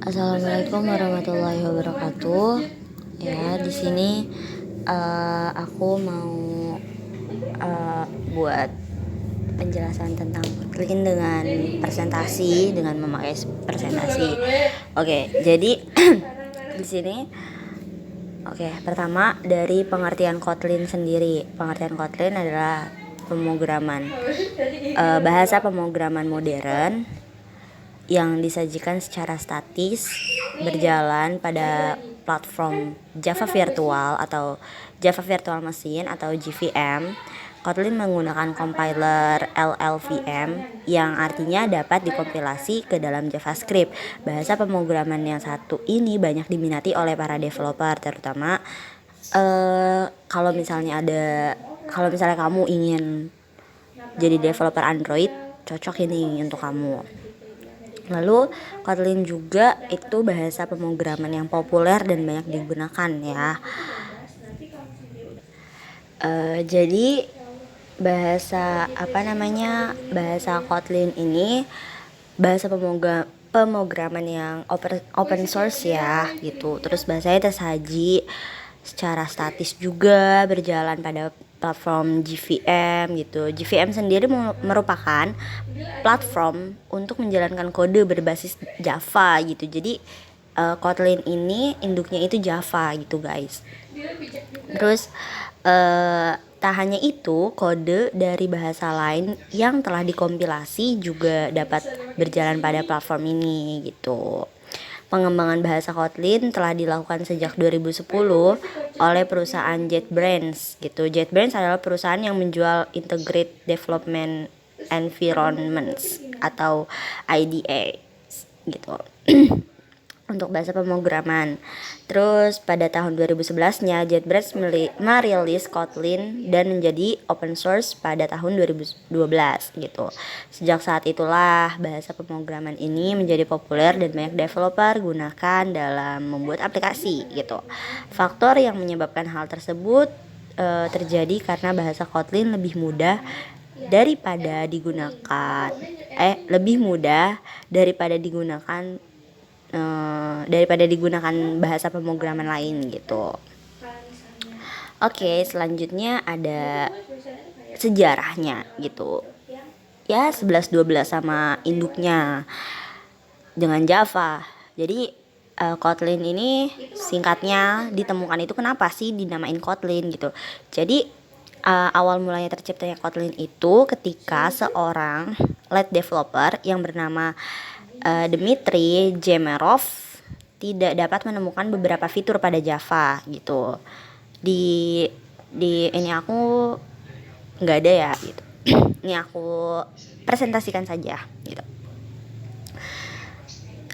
Assalamualaikum warahmatullahi wabarakatuh. Ya, di sini aku mau buat penjelasan tentang Kotlin dengan presentasi dengan memakai presentasi. Oke, jadi di sini pertama dari pengertian Kotlin sendiri. Pengertian Kotlin adalah pemrograman bahasa pemrograman modern yang disajikan secara statis berjalan pada platform Java Virtual atau Java Virtual Machine atau JVM. Kotlin menggunakan compiler LLVM yang artinya dapat dikompilasi ke dalam JavaScript. Bahasa pemrograman yang satu ini banyak diminati oleh para developer, terutama kalau misalnya kamu ingin jadi developer Android, cocok ini untuk kamu. Lalu Kotlin juga itu bahasa pemrograman yang populer dan banyak digunakan ya. Jadi bahasa Kotlin ini bahasa pemrograman yang open source ya gitu. Terus bahasanya tersaji secara statis juga berjalan pada platform JVM gitu. JVM sendiri merupakan platform untuk menjalankan kode berbasis Java gitu. Jadi Kotlin ini induknya itu Java gitu guys. Terus tak hanya itu, kode dari bahasa lain yang telah dikompilasi juga dapat berjalan pada platform ini gitu. Pengembangan bahasa Kotlin telah dilakukan sejak 2010 oleh perusahaan JetBrains gitu. JetBrains adalah perusahaan yang menjual Integrated Development Environments atau IDE gitu. Untuk bahasa pemrograman. Terus pada tahun 2011-nya JetBrains merilis Kotlin dan menjadi open source pada tahun 2012 gitu. Sejak saat itulah bahasa pemrograman ini menjadi populer dan banyak developer gunakan dalam membuat aplikasi gitu. Faktor yang menyebabkan hal tersebut terjadi karena bahasa Kotlin lebih mudah daripada digunakan bahasa pemrograman lain gitu. Oke, selanjutnya ada sejarahnya gitu. Ya 11-12 sama induknya dengan Java. Jadi Kotlin ini singkatnya ditemukan itu kenapa sih dinamain Kotlin gitu. Jadi awal mulanya terciptanya Kotlin itu ketika seorang lead developer yang bernama Dmitry Jemerov tidak dapat menemukan beberapa fitur pada Java gitu. Di ini aku nggak ada ya gitu. Ini aku presentasikan saja gitu.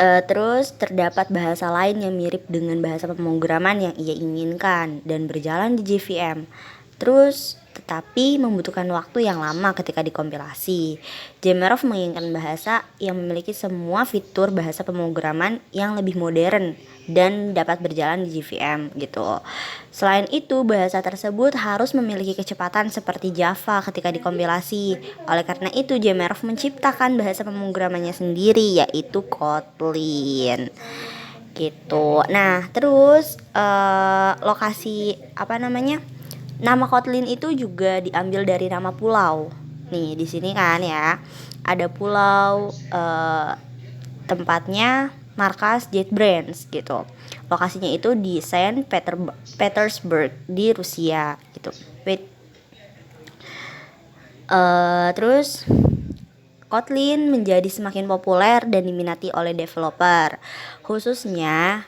Terus terdapat bahasa lain yang mirip dengan bahasa pemrograman yang ia inginkan dan berjalan di JVM. Terus tetapi membutuhkan waktu yang lama ketika dikompilasi. Jemerov menginginkan bahasa yang memiliki semua fitur bahasa pemrograman yang lebih modern dan dapat berjalan di JVM gitu. Selain itu, bahasa tersebut harus memiliki kecepatan seperti Java ketika dikompilasi. Oleh karena itu, Jemerov menciptakan bahasa pemrogramannya sendiri, yaitu Kotlin gitu. Nah, terus nama Kotlin itu juga diambil dari nama pulau. Nih di sini kan ya ada pulau tempatnya markas JetBrains gitu. Lokasinya itu di Saint Petersburg di Rusia gitu. Terus Kotlin menjadi semakin populer dan diminati oleh developer, khususnya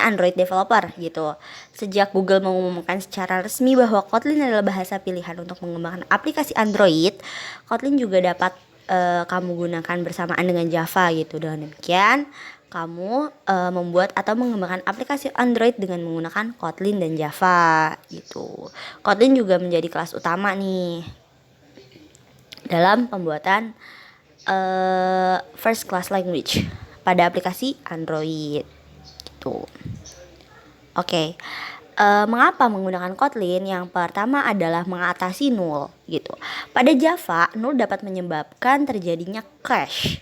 Android developer gitu. Sejak Google mengumumkan secara resmi bahwa Kotlin adalah bahasa pilihan untuk mengembangkan aplikasi Android, Kotlin juga dapat kamu gunakan bersamaan dengan Java gitu. Dengan demikian, kamu membuat atau mengembangkan aplikasi Android dengan menggunakan Kotlin dan Java gitu. Kotlin juga menjadi kelas utama nih dalam pembuatan first class language pada aplikasi Android gitu. Oke. Mengapa menggunakan Kotlin? Yang pertama adalah mengatasi null gitu. Pada Java, null dapat menyebabkan terjadinya crash.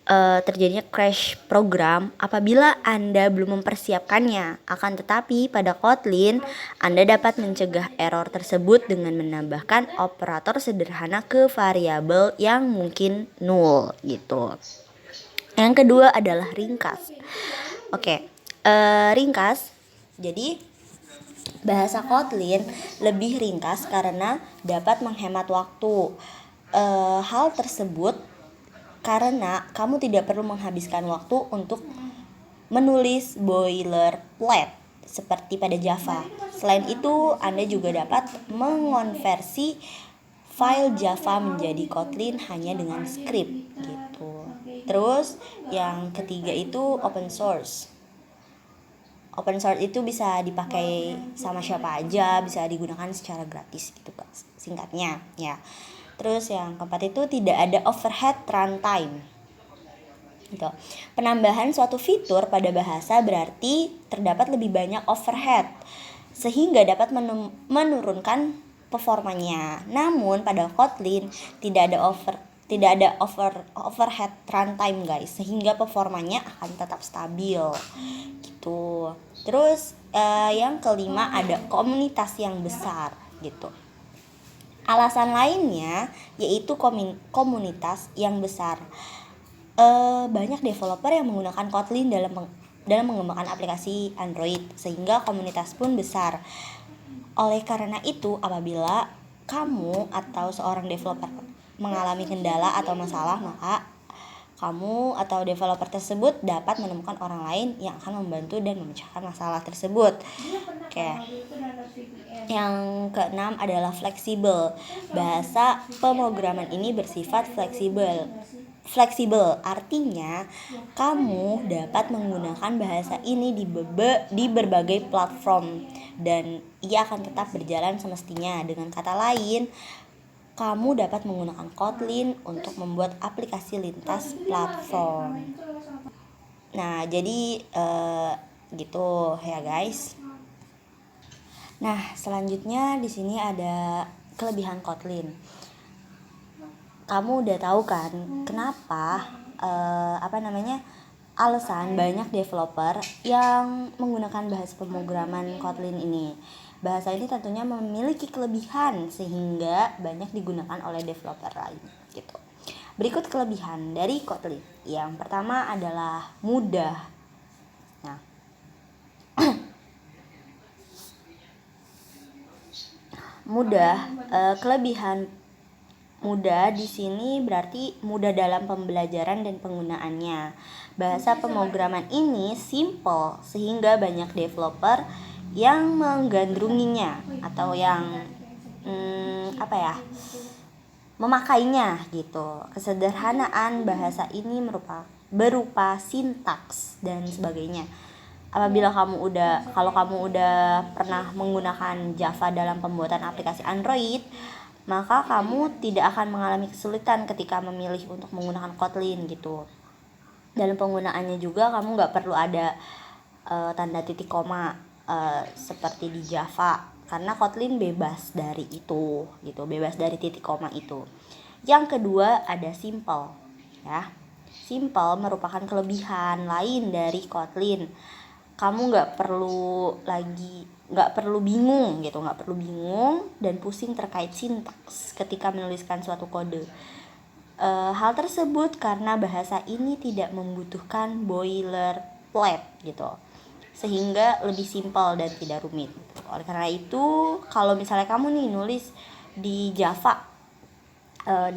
terjadinya crash program apabila Anda belum mempersiapkannya. Akan tetapi pada Kotlin, Anda dapat mencegah error tersebut dengan menambahkan operator sederhana ke variabel yang mungkin null gitu. Yang kedua adalah ringkas. Oke, ringkas. Jadi bahasa Kotlin lebih ringkas karena dapat menghemat waktu. Hal tersebut karena kamu tidak perlu menghabiskan waktu untuk menulis boilerplate seperti pada Java. Selain itu, Anda juga dapat mengonversi file Java menjadi Kotlin hanya dengan script gitu. Terus yang ketiga itu open source. Open source itu bisa dipakai sama siapa aja, bisa digunakan secara gratis gitu singkatnya ya. Terus yang keempat itu tidak ada overhead runtime. Gitu. Penambahan suatu fitur pada bahasa berarti terdapat lebih banyak overhead sehingga dapat menurunkan performanya. Namun pada Kotlin tidak ada overhead runtime guys, sehingga performanya akan tetap stabil gitu. Terus yang kelima ada komunitas yang besar gitu. Alasan lainnya yaitu komunitas yang besar. Banyak developer yang menggunakan Kotlin dalam mengembangkan aplikasi Android, sehingga komunitas pun besar. Oleh karena itu, apabila kamu atau seorang developer mengalami kendala atau masalah, maka kamu atau developer tersebut dapat menemukan orang lain yang akan membantu dan memecahkan masalah tersebut. Oke. Yang keenam adalah fleksibel. Bahasa pemrograman ini bersifat fleksibel. Fleksibel artinya kamu dapat menggunakan bahasa ini di berbagai platform dan ia akan tetap berjalan semestinya. Dengan kata lain, kamu dapat menggunakan Kotlin untuk membuat aplikasi lintas platform. Nah, jadi gitu ya guys. Nah, selanjutnya di sini ada kelebihan Kotlin. Kamu udah tahu kan kenapa alasan banyak developer yang menggunakan bahasa pemrograman Kotlin ini. Bahasa ini tentunya memiliki kelebihan sehingga banyak digunakan oleh developer lain gitu. Berikut kelebihan dari Kotlin. Yang pertama adalah mudah. Nah, kelebihan mudah di sini berarti mudah dalam pembelajaran dan penggunaannya. Bahasa pemrograman ini simple sehingga banyak developer yang menggandrunginya atau yang memakainya gitu. Kesederhanaan bahasa ini berupa sintaks dan sebagainya. Kalau kamu udah pernah menggunakan Java dalam pembuatan aplikasi Android, maka kamu tidak akan mengalami kesulitan ketika memilih untuk menggunakan Kotlin gitu. Dalam penggunaannya juga kamu nggak perlu ada tanda titik koma seperti di Java, karena Kotlin bebas dari itu gitu, bebas dari titik koma itu. Yang kedua ada simple ya. Simple merupakan kelebihan lain dari Kotlin. Kamu nggak perlu bingung dan pusing terkait sintaks ketika menuliskan suatu kode. Hal tersebut karena bahasa ini tidak membutuhkan boilerplate gitu, sehingga lebih simpel dan tidak rumit. Oleh karena itu, kalau misalnya kamu nih nulis di Java 80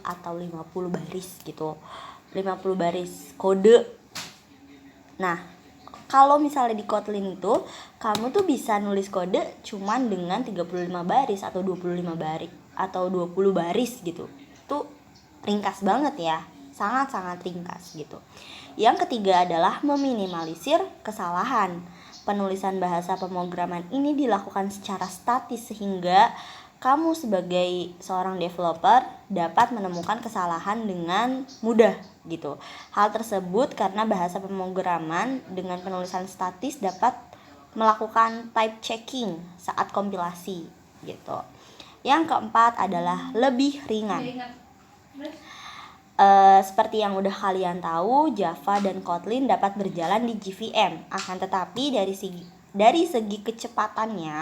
atau 50 baris gitu, 50 baris kode. Nah, kalau misalnya di Kotlin itu kamu tuh bisa nulis kode cuman dengan 35 baris atau 25 baris atau 20 baris gitu. Itu ringkas banget ya, sangat-sangat ringkas gitu. Yang ketiga adalah meminimalisir kesalahan. Penulisan bahasa pemrograman ini dilakukan secara statis sehingga kamu sebagai seorang developer dapat menemukan kesalahan dengan mudah gitu. Hal tersebut karena bahasa pemrograman dengan penulisan statis dapat melakukan type checking saat kompilasi gitu. Yang keempat adalah lebih ringan. Seperti yang udah kalian tahu, Java dan Kotlin dapat berjalan di JVM. Akan tetapi dari segi kecepatannya,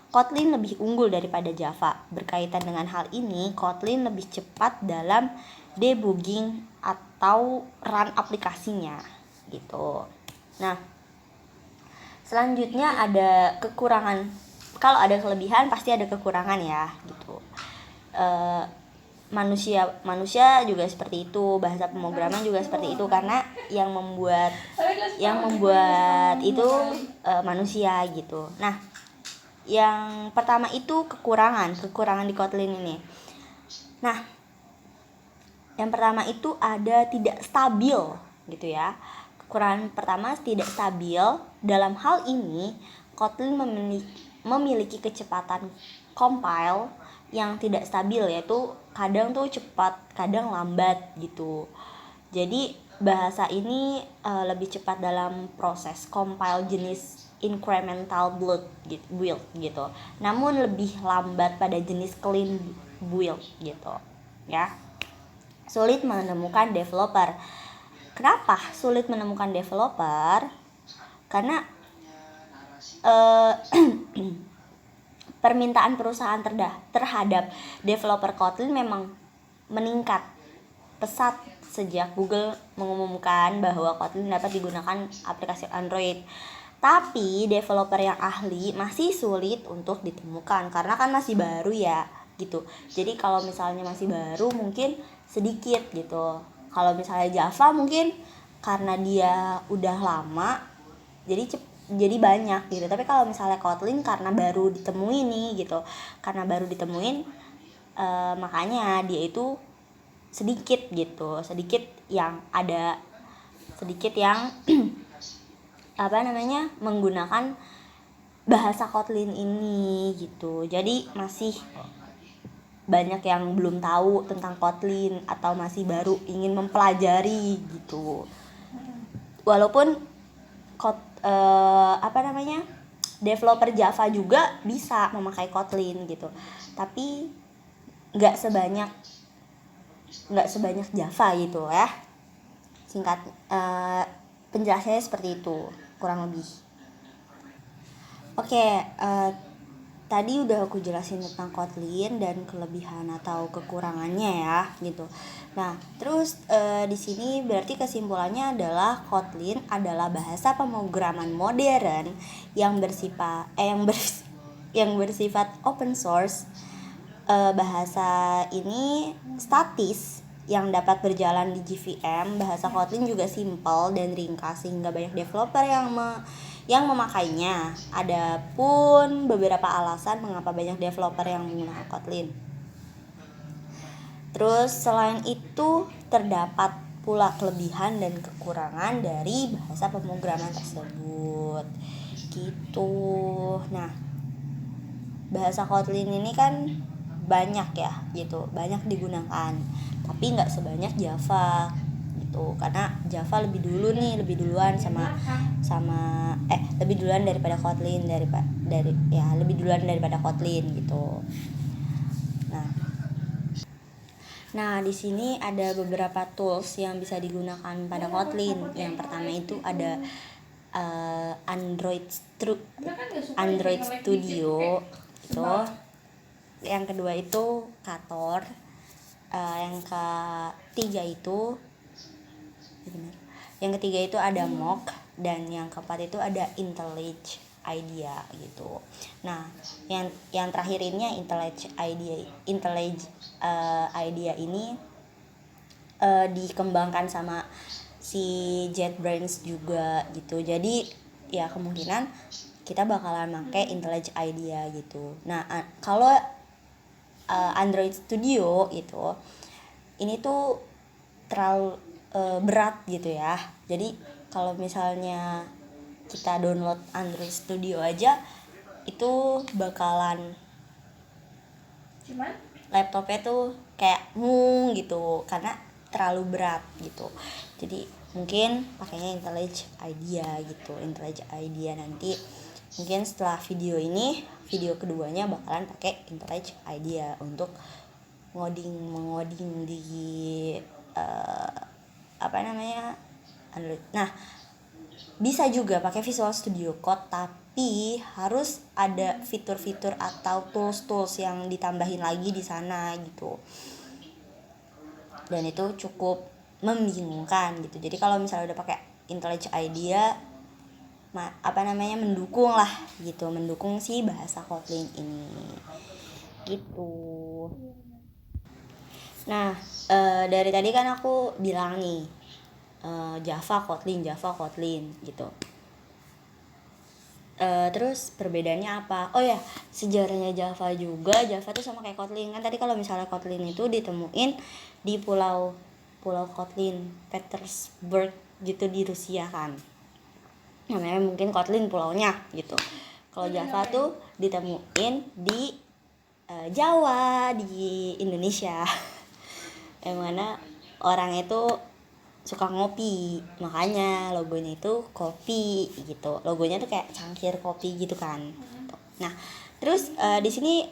Kotlin lebih unggul daripada Java. Berkaitan dengan hal ini, Kotlin lebih cepat dalam debugging atau run aplikasinya gitu. Nah, selanjutnya ada kekurangan. Kalau ada kelebihan pasti ada kekurangan ya gitu. Manusia juga seperti itu, bahasa pemrograman juga seperti itu, karena yang membuat itu manusia gitu. Nah, yang pertama itu kekurangan di Kotlin ini. Nah, yang pertama itu ada tidak stabil gitu ya. Kekurangan pertama tidak stabil. Dalam hal ini Kotlin memiliki kecepatan compile yang tidak stabil, yaitu kadang tuh cepat, kadang lambat gitu. Jadi bahasa ini lebih cepat dalam proses compile jenis incremental build gitu. Namun lebih lambat pada jenis clean build gitu. Ya. Sulit menemukan developer. Kenapa sulit menemukan developer? Karena permintaan perusahaan terhadap developer Kotlin memang meningkat pesat sejak Google mengumumkan bahwa Kotlin dapat digunakan aplikasi Android. Tapi developer yang ahli masih sulit untuk ditemukan karena kan masih baru ya gitu. Jadi kalau misalnya masih baru mungkin sedikit gitu. Kalau misalnya Java mungkin karena dia udah lama jadi banyak gitu. Tapi kalau misalnya Kotlin karena baru ditemuin nih gitu, karena baru ditemuin makanya dia itu sedikit gitu, sedikit yang menggunakan bahasa Kotlin ini gitu. Jadi masih banyak yang belum tahu tentang Kotlin atau masih baru ingin mempelajari gitu. Walaupun developer Java juga bisa memakai Kotlin gitu, tapi nggak sebanyak Java gitu ya. Singkat penjelasannya seperti itu kurang lebih. Oke, tadi udah aku jelasin tentang Kotlin dan kelebihan atau kekurangannya ya gitu. Nah, terus di sini berarti kesimpulannya adalah Kotlin adalah bahasa pemrograman modern yang bersifat open source. Bahasa ini statis yang dapat berjalan di JVM. Bahasa Kotlin juga simpel dan ringkas sehingga banyak developer yang memakainya. Adapun beberapa alasan mengapa banyak developer yang menggunakan Kotlin. Terus selain itu terdapat pula kelebihan dan kekurangan dari bahasa pemrograman tersebut. Gitu. Nah, bahasa Kotlin ini kan banyak ya gitu, banyak digunakan, tapi nggak sebanyak Java gitu, karena Java lebih duluan daripada Kotlin lebih duluan daripada Kotlin gitu. Nah, di sini ada beberapa tools yang bisa digunakan pada Kotlin. Yang pertama itu ada Android Studio itu. Yang kedua itu Kator. Yang ketiga itu ada Mock, dan yang keempat itu ada IntelliJ IDEA gitu. Nah, yang terakhir ini IntelliJ IDEA ini dikembangkan sama si JetBrains juga gitu. Jadi ya kemungkinan kita bakalan pakai IntelliJ IDEA gitu. Nah, kalau Android Studio itu ini tuh terlalu berat gitu ya. Jadi kalau misalnya kita download Android Studio aja itu bakalan laptopnya tuh kayak gitu karena terlalu berat gitu. Jadi mungkin pakainya IntelliJ IDEA gitu. IntelliJ IDEA nanti mungkin setelah video keduanya bakalan pakai IntelliJ IDEA untuk mengoding di Android. Nah, bisa juga pakai Visual Studio Code, tapi harus ada fitur-fitur atau tools-tools yang ditambahin lagi di sana gitu. Dan itu cukup membingungkan gitu. Jadi kalau misalnya udah pakai IntelliJ IDEA mendukung lah gitu, mendukung si bahasa Kotlin ini gitu. Nah, dari tadi kan aku bilang nih Java Kotlin gitu. Terus perbedaannya apa? Oh ya, sejarahnya Java juga. Java tuh sama kayak Kotlin kan. Tadi kalau misalnya Kotlin itu ditemuin di pulau Kotlin, Petersburg gitu di Rusia kan. Namanya mungkin Kotlin pulaunya gitu. Kalau Java tuh ditemuin di Jawa, di Indonesia. Yang mana orang itu suka ngopi, makanya logonya itu kopi gitu. Logonya tuh kayak cangkir kopi gitu kan. Nah, terus di sini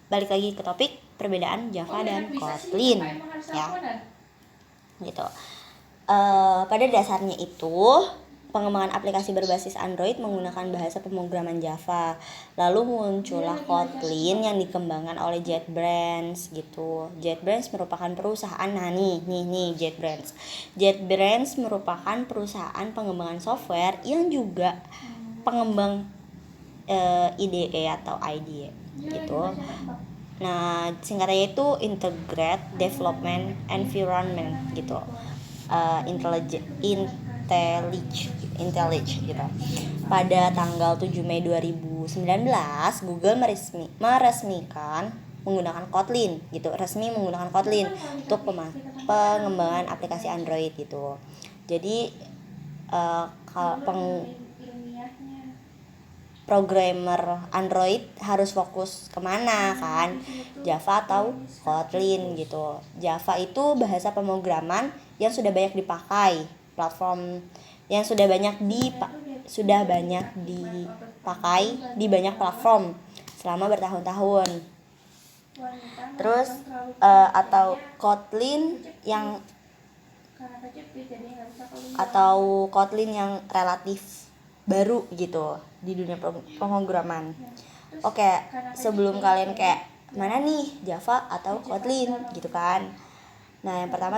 balik lagi ke topik perbedaan Java dan Kotlin ya. Gitu. Pada dasarnya itu pengembangan aplikasi berbasis Android menggunakan bahasa pemrograman Java. Lalu muncullah Kotlin yang dikembangkan oleh JetBrains gitu. JetBrains merupakan perusahaan JetBrains. JetBrains merupakan perusahaan pengembangan software yang juga pengembang IDE atau IDE gitu. Nah, singkatnya itu Integrated Development Environment gitu. IntelliJ gitu. Pada tanggal 7 Mei 2019 Google meresmikan menggunakan Kotlin gitu, resmi menggunakan Kotlin untuk pengembangan aplikasi Android gitu. Jadi programmer Android harus fokus kemana kan, Java atau Kotlin gitu. Java itu bahasa pemrograman yang sudah banyak dipakai, platform yang sudah banyak dipakai di banyak platform selama bertahun-tahun. Terus atau Kotlin yang relatif baru gitu di dunia pemrograman. Sebelum kalian kayak mana nih, Java atau Kotlin gitu kan. Nah, yang pertama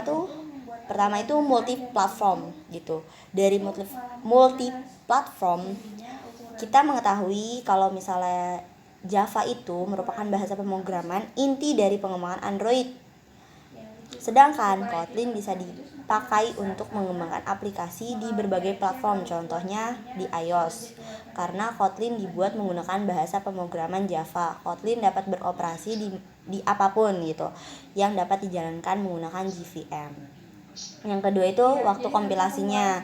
itu multi platform gitu. Dari multi platform kita mengetahui kalau misalnya Java itu merupakan bahasa pemrograman inti dari pengembangan Android. Sedangkan Kotlin bisa dipakai untuk mengembangkan aplikasi di berbagai platform, contohnya di iOS. Karena Kotlin dibuat menggunakan bahasa pemrograman Java, Kotlin dapat beroperasi di apapun gitu, yang dapat dijalankan menggunakan JVM. Yang kedua itu waktu kompilasinya.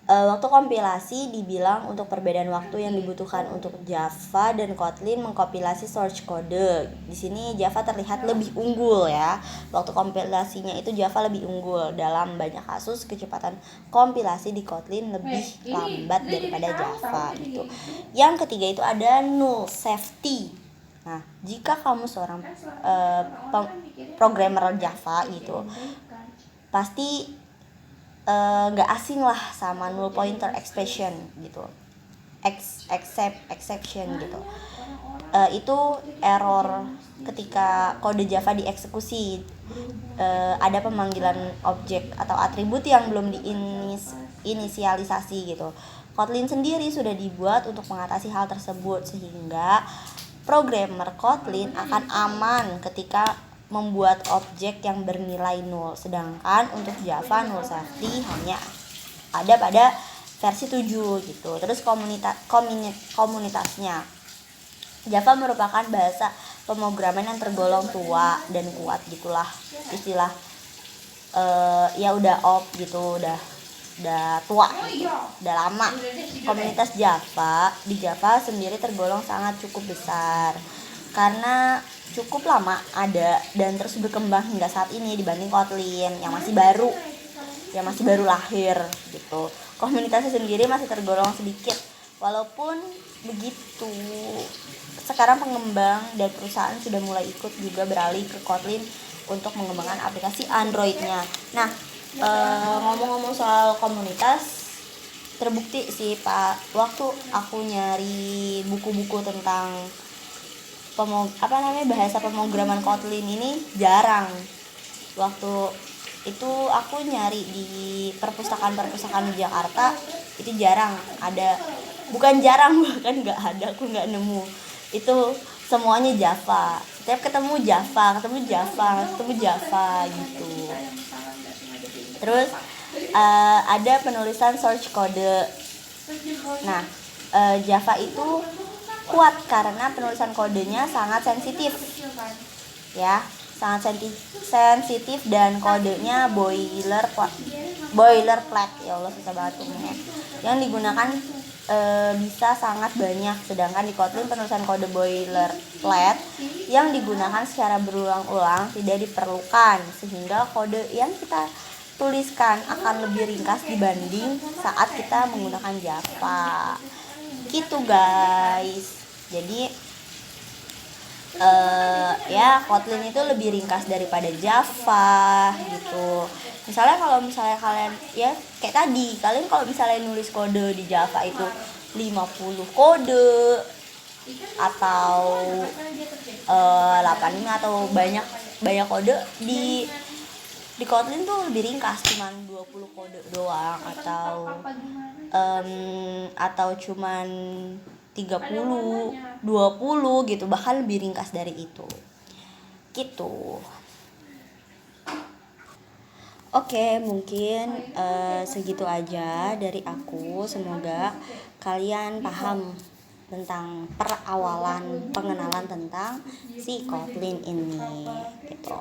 Waktu kompilasi dibilang untuk perbedaan waktu yang dibutuhkan untuk Java dan Kotlin mengkompilasi source code. Di sini Java terlihat lebih unggul ya. Waktu kompilasinya itu Java lebih unggul. Dalam banyak kasus kecepatan kompilasi di Kotlin lebih lambat daripada Java gitu. Yang ketiga itu ada null safety. Nah, jika kamu seorang programmer Java gitu, pasti gak asing lah sama null pointer exception gitu, exception gitu. Itu error ketika kode Java dieksekusi. Ada pemanggilan objek atau atribut yang belum diinisialisasi gitu. Kotlin sendiri sudah dibuat untuk mengatasi hal tersebut, sehingga programmer Kotlin akan aman ketika membuat objek yang bernilai 0. Sedangkan untuk Java null safety hanya ada pada versi 7 gitu. Terus komunitasnya. Java merupakan bahasa pemrograman yang tergolong tua dan kuat gitulah. Istilah ya udah gitu, udah tua gitu, udah lama. Komunitas Java di Java sendiri tergolong sangat cukup besar karena cukup lama ada dan terus berkembang hingga saat ini dibanding Kotlin yang masih baru lahir gitu. Komunitasnya sendiri masih tergolong sedikit. Walaupun begitu, sekarang pengembang dan perusahaan sudah mulai ikut juga beralih ke Kotlin untuk mengembangkan aplikasi Androidnya. Nah, ngomong-ngomong soal komunitas, terbukti sih Pak, waktu aku nyari buku-buku tentang bahasa pemrograman Kotlin ini jarang. Waktu itu aku nyari di perpustakaan di Jakarta itu jarang ada, bukan jarang bahkan nggak ada, aku nggak nemu. Itu semuanya Java, setiap ketemu Java gitu. Terus ada penulisan source code. Nah, Java itu kuat karena penulisan kodenya sangat sensitif, ya, sangat sensitif dan kodenya boilerplate, ya Allah susah banget ngomongnya, yang digunakan bisa sangat banyak. Sedangkan di Kotlin penulisan kode boilerplate yang digunakan secara berulang-ulang tidak diperlukan, sehingga kode yang kita tuliskan akan lebih ringkas dibanding saat kita menggunakan Java. Gitu guys. Jadi ya Kotlin itu lebih ringkas daripada Java gitu. Kalau misalnya kalian, ya kayak tadi, kalian kalau misalnya nulis kode di Java itu 50 kode atau 85 atau banyak kode, di Kotlin tuh lebih ringkas, cuman 20 kode doang, atau cuman 30, 20 gitu, bahkan lebih ringkas dari itu. Gitu. Oke, mungkin segitu aja dari aku. Semoga kalian paham tentang pengenalan tentang si Kotlin ini gitu.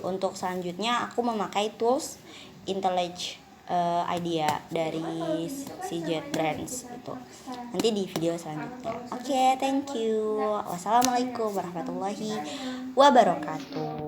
Untuk selanjutnya aku memakai tools IntelliJ IDEA dari si JetBrains gitu. Nanti di video selanjutnya. Oke, thank you. Wassalamualaikum warahmatullahi wabarakatuh.